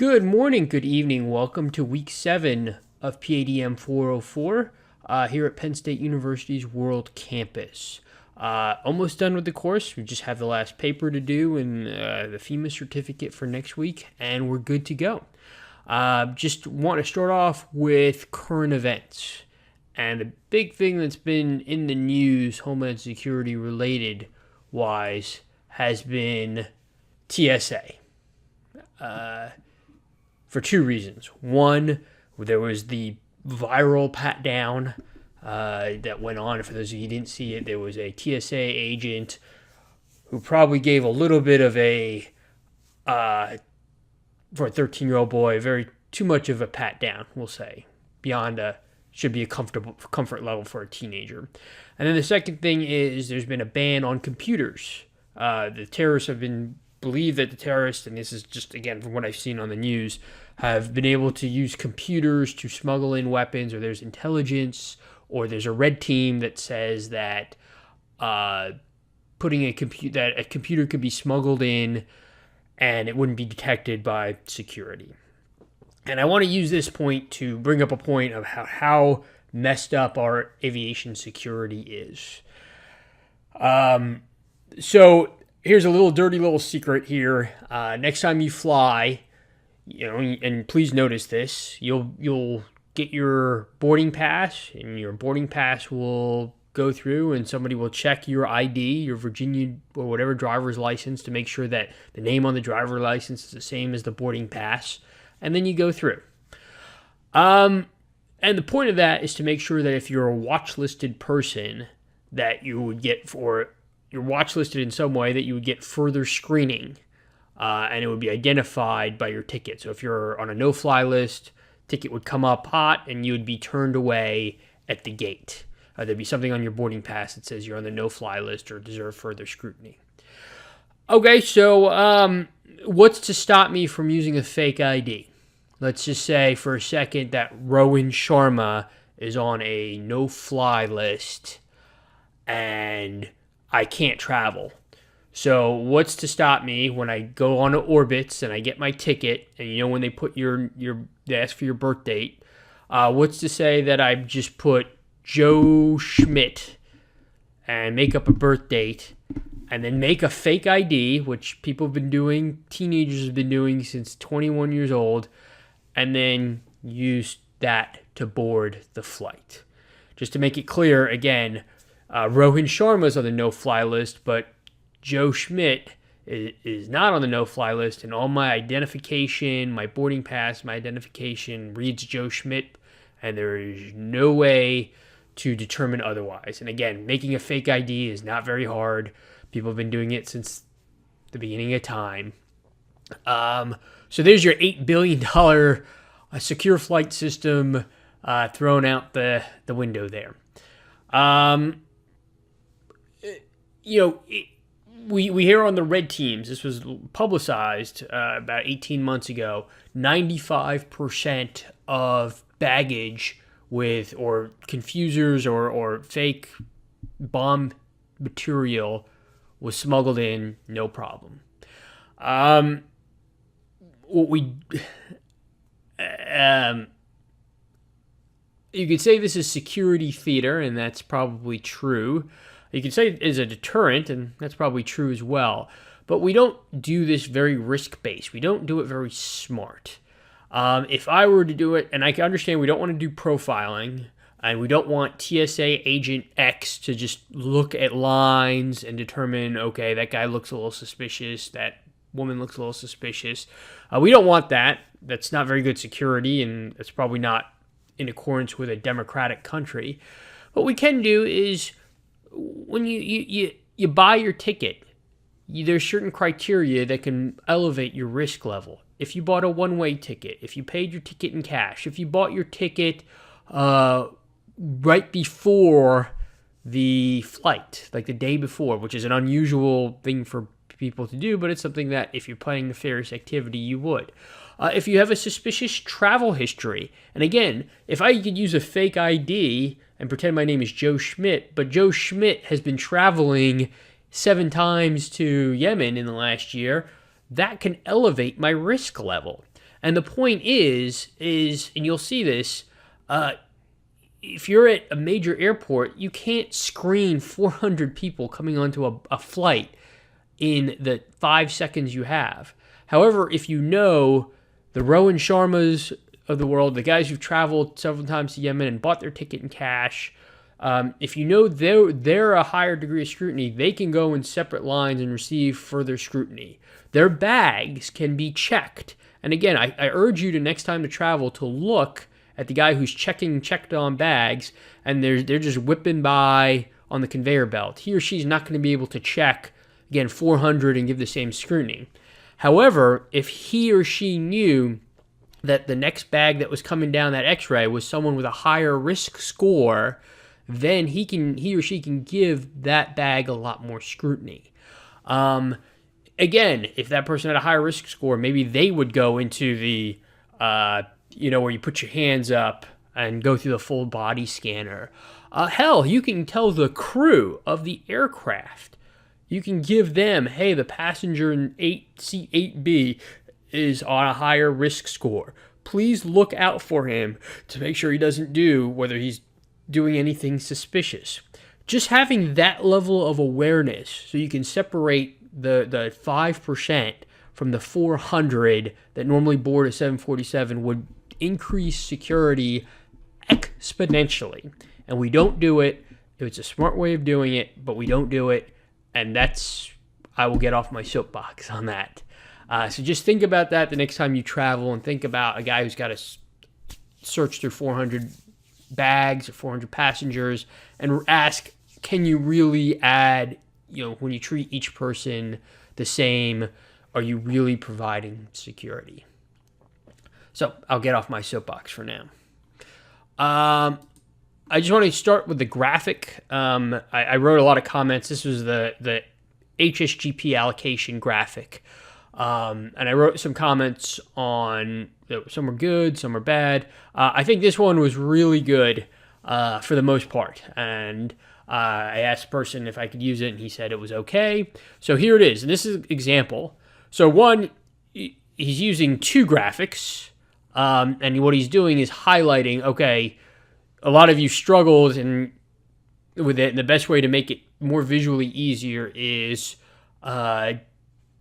Good morning, good evening. Welcome to week 7 of PADm 404 here at Penn State University's World Campus. Almost done with the course. We just have the last paper to do and the FEMA certificate for next week, and we're good to go. Just want to start off with current events. And a big thing that's been in the news, Homeland Security related wise, has been TSA. For two reasons. One, there was the viral pat down that went on. For those of you who didn't see it, there was a TSA agent who probably gave a little bit of a, for a 13-year-old boy, too much of a pat down, we'll say, beyond should be a comfort level for a teenager. And then the second thing is there's been a ban on computers. The terrorists believe that the terrorists, and this is just, again, from what I've seen on the news, have been able to use computers to smuggle in weapons, or there's intelligence, or there's a red team that says that a computer could be smuggled in and it wouldn't be detected by security. And I want to use this point to bring up a point of how messed up our aviation security is. So here's a dirty little secret here. Next time you fly, and please notice this, you'll get your boarding pass, and your boarding pass will go through, and somebody will check your ID, your Virginia or whatever driver's license, to make sure that the name on the driver's license is the same as the boarding pass, and then you go through. And the point of that is to make sure that if you're a watch-listed person, that you would get, or you're watch-listed in some way, that you would get further screening, and it would be identified by your ticket. So if you're on a no-fly list, ticket would come up hot, and you would be turned away at the gate. There'd be something on your boarding pass that says you're on the no-fly list or deserve further scrutiny. Okay, so what's to stop me from using a fake ID? Let's just say for a second that Rowan Sharma is on a no-fly list, and I can't travel. So what's to stop me when I go on to Orbitz and I get my ticket, and when they put they ask for your birth date, what's to say that I just put Joe Schmidt and make up a birth date and then make a fake ID, which people have been doing, teenagers have been doing since 21 years old, and then use that to board the flight. Just to make it clear, again, Rohan Sharma's on the no-fly list, but Joe Schmidt is not on the no-fly list, and all my identification, my boarding pass, my identification reads Joe Schmidt, and there is no way to determine otherwise. And again, making a fake ID is not very hard. People have been doing it since the beginning of time. So there's your $8 billion secure flight system thrown out the window there. We hear on the red teams, this was publicized about 18 months ago, 95% of baggage with or confusers or fake bomb material was smuggled in, no problem. You could say this is security theater, and that's probably true. You could say it is a deterrent, and that's probably true as well. But we don't do this very risk-based. We don't do it very smart. If I were to do it, and I can understand we don't want to do profiling, and we don't want TSA Agent X to just look at lines and determine, okay, that guy looks a little suspicious, that woman looks a little suspicious. We don't want that. That's not very good security, and it's probably not in accordance with a democratic country. What we can do is, when you buy your ticket, there's certain criteria that can elevate your risk level. If you bought a one-way ticket, if you paid your ticket in cash, if you bought your ticket right before the flight, like the day before, which is an unusual thing for people to do, but it's something that if you're planning nefarious activity, you would. If you have a suspicious travel history, and again, if I could use a fake ID and pretend my name is Joe Schmidt, but Joe Schmidt has been traveling 7 times to Yemen in the last year, that can elevate my risk level. And the point is, and you'll see this, if you're at a major airport, you can't screen 400 people coming onto a flight in the 5 seconds you have. However, if you know the Rowan Sharmas of the world, the guys who've traveled several times to Yemen and bought their ticket in cash, if you know they're a higher degree of scrutiny, they can go in separate lines and receive further scrutiny. Their bags can be checked. And again, I urge you to next time to travel to look at the guy who's checked on bags, and they're just whipping by on the conveyor belt. He or she's not going to be able to check, again, 400 and give the same scrutiny. However, if he or she knew that the next bag that was coming down that x-ray was someone with a higher risk score, then he or she can give that bag a lot more scrutiny. Again, if that person had a higher risk score, maybe they would go into the where you put your hands up and go through the full body scanner. Hell, you can tell the crew of the aircraft. You can give them, hey, the passenger in seat 8B is on a higher risk score. Please look out for him to make sure he doesn't do whether he's doing anything suspicious. Just having that level of awareness so you can separate the 5% from the 400 that normally board a 747 would increase security exponentially. And we don't do it. It's a smart way of doing it, but we don't do it. And I will get off my soapbox on that. So just think about that the next time you travel, and think about a guy who's got to search through 400 bags or 400 passengers and ask, can you really add, when you treat each person the same, are you really providing security? So I'll get off my soapbox for now. I just want to start with the graphic. I wrote a lot of comments. This was the GP Allocation graphic. And I wrote some comments on, some were good, some were bad. I think this one was really good for the most part. And I asked the person if I could use it, and he said it was okay. So here it is. And this is an example. So one, he's using two graphics. And what he's doing is highlighting, okay, a lot of you struggled with it, and the best way to make it more visually easier is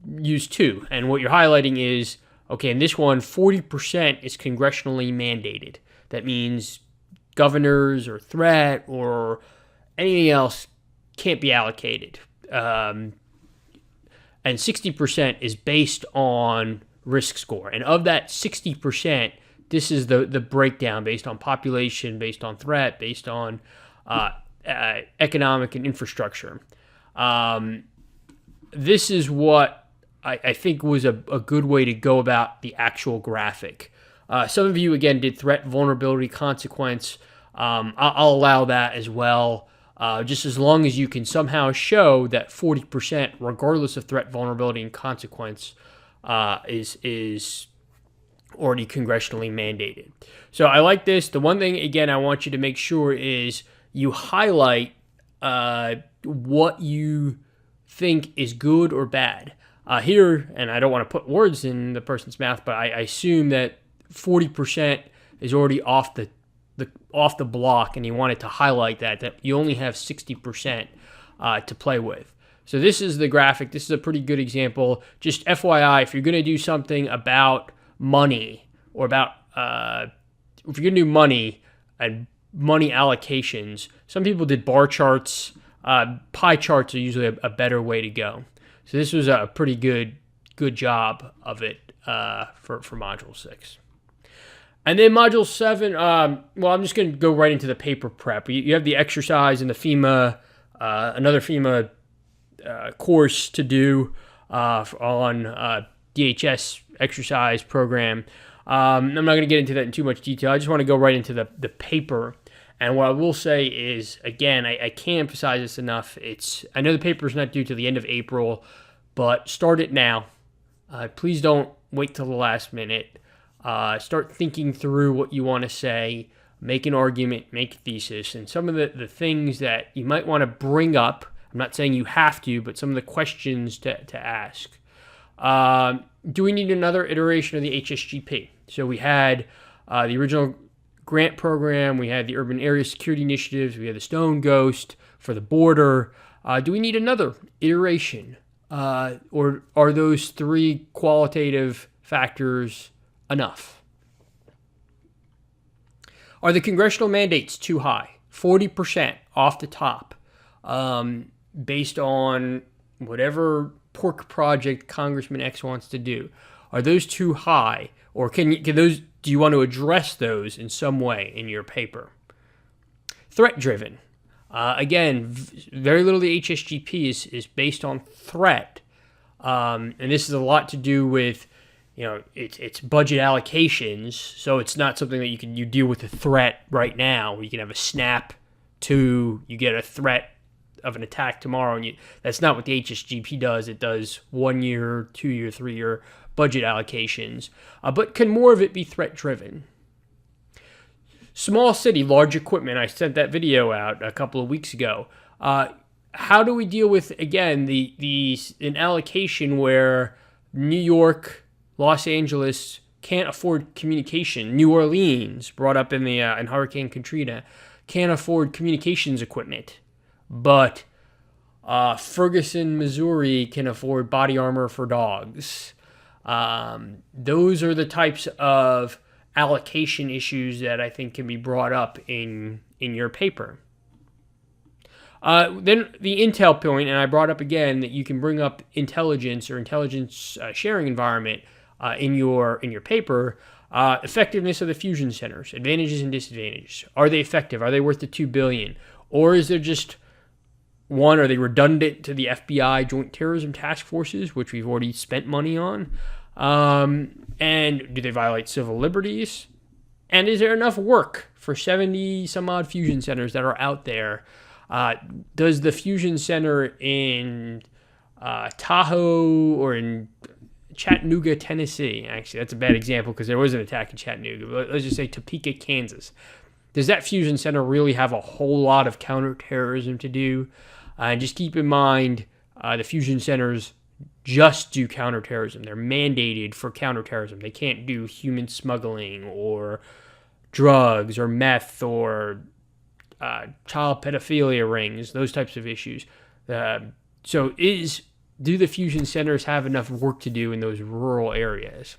use two. And what you're highlighting is, okay, in this one, 40% is congressionally mandated. That means governors or threat or anything else can't be allocated. And 60% is based on risk score. And of that 60%, this is the breakdown based on population, based on threat, based on economic and infrastructure. This is what I think was a good way to go about the actual graphic. Some of you, again, did threat, vulnerability, consequence. I'll allow that as well, just as long as you can somehow show that 40%, regardless of threat, vulnerability, and consequence, is already congressionally mandated. So I like this. The one thing, again, I want you to make sure is you highlight what you think is good or bad. Here, and I don't want to put words in the person's mouth, but I assume that 40% is already off the block, and you wanted to highlight that you only have 60% to play with. So this is the graphic. This is a pretty good example. Just FYI, if you're going to do something about money or about if you're going to do money and money allocations, some people did bar charts. Pie charts are usually a better way to go. So this was a pretty good job of it for Module 6. And then Module 7, I'm just going to go right into the paper prep. You have the exercise and the FEMA, another FEMA course to do on DHS exercise program. I'm not going to get into that in too much detail. I just want to go right into the paper. And what I will say is, again, I can't emphasize this enough. I know the paper is not due till the end of April, but start it now. Please don't wait till the last minute. Start thinking through what you want to say, make an argument, make a thesis, and some of the things that you might want to bring up. I'm not saying you have to, but some of the questions to ask. Do we need another iteration of the HSGP? So we had the original grant program, we had the urban area security initiatives, we had the Stone Ghost for the border. Do we need another iteration? Or are those three qualitative factors enough? Are the congressional mandates too high? 40% off the top, based on whatever pork project Congressman X wants to do. Are those too high? Or can those? Do you want to address those in some way in your paper? Threat-driven. Again, very little of the HSGP is based on threat. And this is a lot to do with, it's budget allocations. So it's not something that you deal with a threat right now, where you can have a snap to, you get a threat of an attack tomorrow. And that's not what the HSGP does. It does 1 year, 2 year, 3 year budget allocations. But can more of it be threat-driven? Small city, large equipment. I sent that video out a couple of weeks ago. How do we deal with, again, an allocation where New York, Los Angeles can't afford communication? New Orleans, brought up in Hurricane Katrina, can't afford communications equipment, but Ferguson, Missouri can afford body armor for dogs. Those are the types of allocation issues that I think can be brought up in your paper. Then the intel point, and I brought up again that you can bring up intelligence or intelligence sharing environment in your paper. Effectiveness of the fusion centers, advantages and disadvantages. Are they effective? Are they worth the $2 billion? Or is there just one? Are they redundant to the FBI Joint Terrorism Task Forces, which we've already spent money on? And do they violate civil liberties? And is there enough work for 70 some odd fusion centers that are out there? Does the fusion center in Tahoe or in Chattanooga, Tennessee, actually that's a bad example because there was an attack in Chattanooga, but let's just say Topeka, Kansas. Does that fusion center really have a whole lot of counterterrorism to do? And just keep in mind, the fusion centers just do counterterrorism. They're mandated for counterterrorism. They can't do human smuggling or drugs or meth or child pedophilia rings, those types of issues. Do the fusion centers have enough work to do in those rural areas?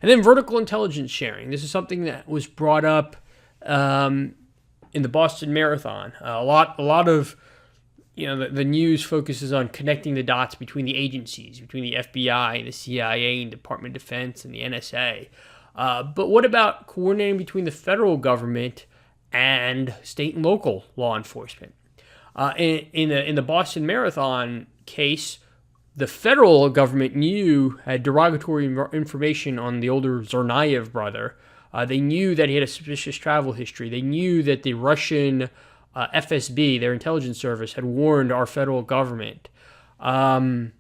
And then vertical intelligence sharing. This is something that was brought up in the Boston Marathon. A lot of the news focuses on connecting the dots between the agencies, between the FBI and the CIA and Department of Defense and the NSA. But what about coordinating between the federal government and state and local law enforcement? In the Boston Marathon case, the federal government had derogatory information on the older Tsarnaev brother. They knew that he had a suspicious travel history. They knew that the Russian FSB, their intelligence service, had warned our federal government. That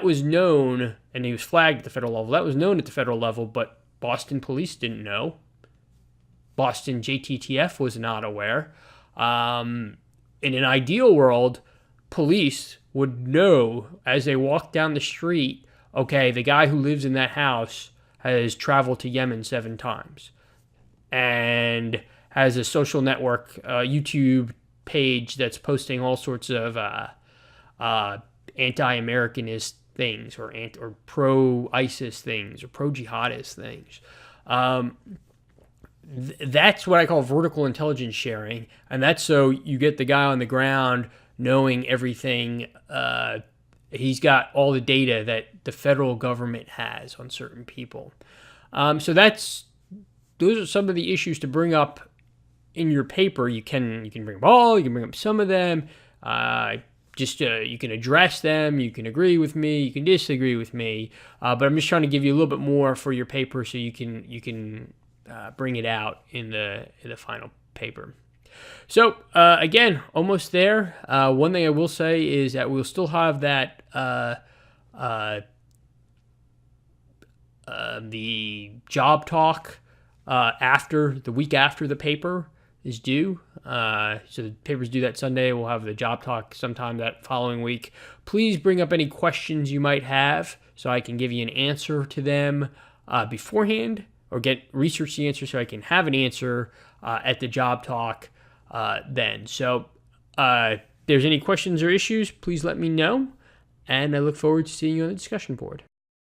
was known, and he was flagged at the federal level. That was known at the federal level, but Boston police didn't know. Boston JTTF was not aware. In an ideal world, police would know as they walk down the street, okay, the guy who lives in that house has traveled to Yemen 7 times and has a social network, YouTube page that's posting all sorts of anti-Americanist things or pro-ISIS things or pro-jihadist things. That's what I call vertical intelligence sharing, and that's so you get the guy on the ground knowing everything. He's got all the data that the federal government has on certain people. So those are some of the issues to bring up in your paper. You can bring them all. You can bring up some of them. You can address them. You can agree with me. You can disagree with me. But I'm just trying to give you a little bit more for your paper so you can bring it out in the final paper. So again, almost there. One thing I will say is that we'll still have that the job talk after the week after the paper is due. So the papers due that Sunday. We'll have the job talk sometime that following week. Please bring up any questions you might have so I can give you an answer to them beforehand, or research the answer so I can have an answer at the job talk then. So if there's any questions or issues, please let me know. And I look forward to seeing you on the discussion board.